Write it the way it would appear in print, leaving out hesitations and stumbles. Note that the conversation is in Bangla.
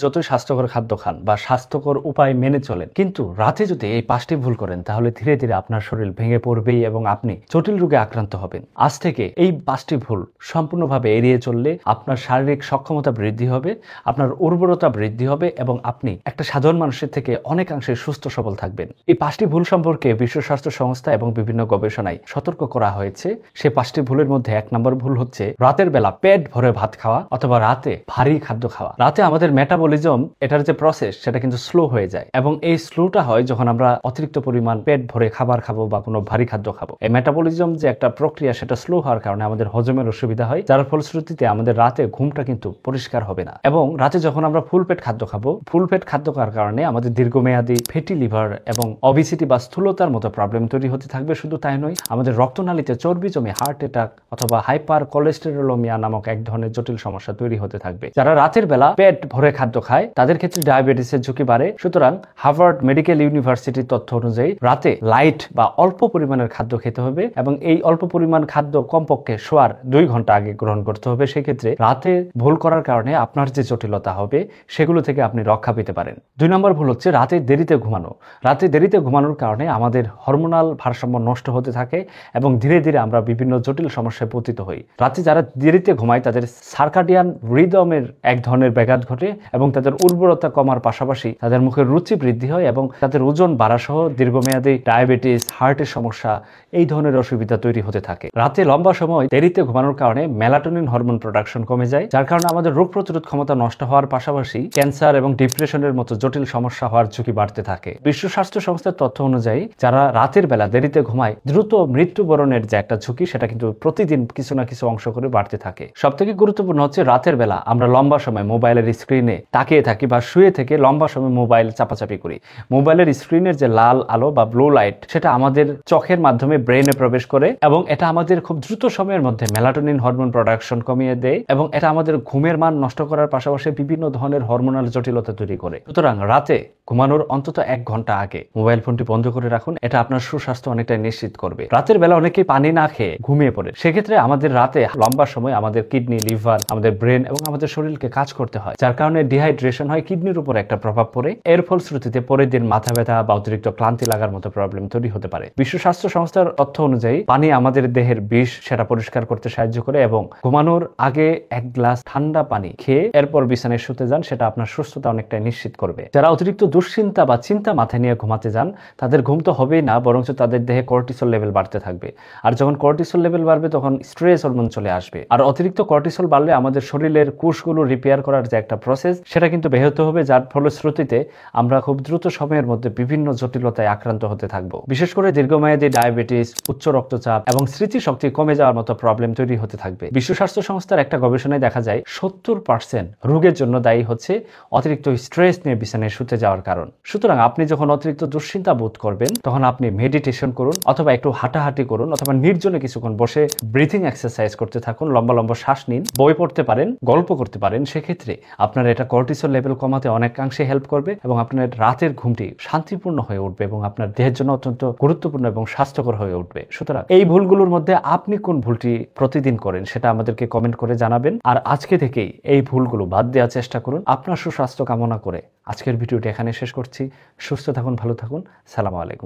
যতই স্বাস্থ্যকর খাদ্য খান বা স্বাস্থ্যকর উপায় মেনে চলেন, কিন্তু রাতে যদি এই 5টি ভুল করেন তাহলে ধীরে ধীরে আপনার শরীর ভেঙে পড়বেই এবং আপনি জটিল রোগে আক্রান্ত হবেন। আজ থেকে এই 5টি ভুল সম্পূর্ণভাবে এড়িয়ে চললে আপনার শারীরিক সক্ষমতা বৃদ্ধি হবে, আপনার উর্বরতা বৃদ্ধি হবে এবং আপনি একটা সাধারণ মানুষের থেকে অনেকাংশে সুস্থ সবল থাকবেন। এই 5টি ভুল সম্পর্কে বিশ্ব স্বাস্থ্য সংস্থা এবং বিভিন্ন গবেষণায় সতর্ক করা হয়েছে। সেই 5টি ভুলের মধ্যে 1 নম্বর ভুল হচ্ছে রাতের বেলা পেট ভরে ভাত খাওয়া অথবা রাতে ভারী খাদ্য খাওয়া। রাতে আমাদের মেটাবলিজম এটার যে প্রসেস সেটা কিন্তু স্লো হয়ে যায় এবং এই স্লোটা হয় যখন আমরা অতিরিক্ত পরিমাণ পেট ভরে খাবার খাবো বা কোনো ভারী খাদ্য খাবো। এই মেটাবলিজম যে একটা প্রক্রিয়া সেটা স্লো হওয়ার কারণে আমাদের হজমের অসুবিধা হয়, যার ফলশ্রুতিতে আমাদের রাতে ঘুমটা কিন্তু পরিষ্কার হবে না। এবং রাতে যখন আমরা ফুল পেট খাদ্য খাবো, ফুল পেট খাদ্য খাওয়ার কারণে আমাদের দীর্ঘমেয়াদী ফ্যাটি লিভার এবং অবিসিটি বা স্থূলতার মতো প্রবলেম তৈরি হতে থাকবে। শুধু তাই নয়, আমাদের রক্তনালীতে চর্বি জমে হার্ট অ্যাটাক অথবা হাইপার কোলেস্টেরোলেমিয়া নামক এক ধরনের জটিল সমস্যা তৈরি হতে থাকবে। যারা রাতের বেলা পেট ভরে খাদ্য খায় তাদের ক্ষেত্রে ডায়াবেটিসের ঝুঁকি বাড়ে। সুতরাং হার্ভার্ড মেডিকেল ইউনিভার্সিটির তথ্য অনুযায়ী রাতে লাইট বা অল্প পরিমাণের খাদ্য খেতে হবে এবং এই অল্প পরিমাণ খাদ্য কমপক্ষে শোয়ার 2 ঘন্টা আগে গ্রহণ করতে হবে। সেক্ষেত্রে রাতে ভুল করার কারণে আপনার যে জটিলতা হবে সেগুলো থেকে আপনি রক্ষা পেতে পারেন। 2 নম্বর ভুল হচ্ছে রাতে দেরিতে ঘুমানো। রাতে দেরিতে ঘুমানোর কারণে আমাদের হরমোনাল ভারসাম্য নষ্ট হতে থাকে এবং ধীরে ধীরে আমরা বিভিন্ন জটিল সমস্যায় পতিত হই। রাতে যারা দেরিতে ঘুমায় তাদের সার্কাডিয়ান রিদমের এক ধরনের ব্যাঘাত ঘটে এবং তাদের উর্বরতা কমার পাশাপাশি তাদের মুখের রুচি বৃদ্ধি হয় এবং তাদের ওজন বাড়া সহ দীর্ঘমেয়াদী ডায়াবেটিস, হার্টের সমস্যা এই ধরনের অসুবিধা তৈরি হতে থাকে। রাতে লম্বা সময় দেরিতে ঘুমানোর কারণে মেলাটোনিন হরমোন প্রোডাকশন কমে যায়, যার কারণে আমাদের রোগ প্রতিরোধ ক্ষমতা নষ্ট হওয়ার পাশাপাশি ক্যান্সার এবং ডিপ্রেশনের মতো জটিল সমস্যা হওয়ার ঝুঁকি বাড়তে থাকে। বিশ্ব স্বাস্থ্য সংস্থার তথ্য অনুযায়ী যারা রাতের বেলা দেরিতে ঘুমায় দ্রুত মৃত্যুবরণের যে একটা ঝুঁকি সেটা কিন্তু প্রতিদিন কিছু না কিছু অংশ করে বাড়তে থাকে। সবথেকে গুরুত্বপূর্ণ হচ্ছে রাতের বেলা আমরা লম্বা সময় মোবাইলের স্ক্রিনে তাকিয়ে থাকি বা শুয়ে থেকে লম্বা সময় মোবাইল চাপাচাপি করি। মোবাইলের স্ক্রিনের যে লাল আলো বা ব্লু লাইট সেটা আমাদের চোখের মাধ্যমে ব্রেনে প্রবেশ করে এবং এটা আমাদের খুব দ্রুত সময়ের মধ্যে মেলাটোনিন হরমোন প্রোডাকশন কমিয়ে দেয় এবং এটা আমাদের ঘুমের মান নষ্ট করার পাশাপাশি বিভিন্ন ধরনের হরমোনাল জটিলতা তৈরি করে। সুতরাং রাতে ঘুমানোর অন্তত 1 ঘন্টা আগে মোবাইল ফোনটি বন্ধ করে রাখুন, এটা আপনার সুস্বাস্থ্য অনেকটাই নিশ্চিত করবে। রাতের বেলা অনেকেই পানি না খেয়ে ঘুমিয়ে পড়ে, সেক্ষেত্রে আমাদের রাতে লম্বা সময় আমাদের কিডনি, লিভার, আমাদের ব্রেন এবং আমাদের শরীরকে কাজ করতে হয়, যার কারণে ডিহাইড্রেশন হয়, কিডনির উপর একটা প্রভাব পড়ে। এর ফলশ্রুতিতে পরের দিন মাথা ব্যথা বা অতিরিক্ত ক্লান্তি লাগার মতো প্রবলেম তৈরি হতে পারে। বিশ্ব স্বাস্থ্য সংস্থার তথ্য অনুযায়ী পানি আমাদের দেহের বিষ সেটা পরিষ্কার করতে সাহায্য করে এবং ঘুমানোর আগে 1 গ্লাস ঠান্ডা পানি খেয়ে এরপর বিছানায় শুতে যান, সেটা আপনার সুস্থতা অনেকটাই নিশ্চিত করবে। যারা অতিরিক্ত দুশ্চিন্তা বা চিন্তা মাথায় নিয়ে ঘুমাতে যান তাদের ঘুম তো হবেই না, বরঞ্চ তাদের দেহে কর্টিসল লেভেল বাড়তে থাকবে। আর যখন কর্টিসল লেভেল বাড়বে তখন স্ট্রেস হরমোন চলে আসবে। আর অতিরিক্ত কর্টিসল বাড়লে আমাদের শরীরের কোষগুলো রিপেয়ার করার যে একটা প্রসেস সেটা কিন্তু ব্যাহত হবে, যার ফলশ্রুতিতে আমরা খুব দ্রুত সময়ের মধ্যে বিভিন্ন জটিলতায় আক্রান্ত হতে থাকবো। বিশেষ করে দীর্ঘমেয়াদী ডায়াবেটিস, উচ্চ রক্তচাপ এবং স্মৃতিশক্তি কমে যাওয়ার মতো প্রবলেম তৈরি হতে থাকবে। বিশ্ব স্বাস্থ্য সংস্থার একটা গবেষণায় দেখা যায় 70% রোগের জন্য দায়ী হচ্ছে অতিরিক্ত স্ট্রেস নিয়ে বিছানায় শুতে যাওয়ার কারণ। সুতরাং আপনি যখন অতিরিক্ত দুশ্চিন্তা বোধ করবেন তখন আপনি মেডিটেশন করুন অথবা একটু হাঁটাহাঁটি করুন অথবা নির্জনে কিছুক্ষণ বসে ব্রিথিং এক্সারসাইজ করতে থাকুন, লম্বা লম্বা শ্বাস নিন, বই পড়তে পারেন, গল্প করতে পারেন। সেক্ষেত্রে আপনার এটা কর্টিসল লেভেল কমাতে অনেকাংশে হেল্প করবে এবং আপনার রাতের ঘুমটি শান্তিপূর্ণ হয়ে উঠবে এবং আপনার দেহের জন্য অত্যন্ত গুরুত্বপূর্ণ এবং স্বাস্থ্যকর হয়ে উঠবে। সুতরাং এই ভুলগুলোর মধ্যে আপনি কোন ভুলটি প্রতিদিন করেন সেটা আমাদেরকে কমেন্ট করে জানাবেন। আর আজকে থেকেই এই ভুলগুলো বাদ দেওয়ার চেষ্টা করুন। আপনার সুস্বাস্থ্য কামনা করে আজকের ভিডিওটি এখানে শেষ করছি। সুস্থ থাকুন, ভালো থাকুন, সালামু আলাইকুম।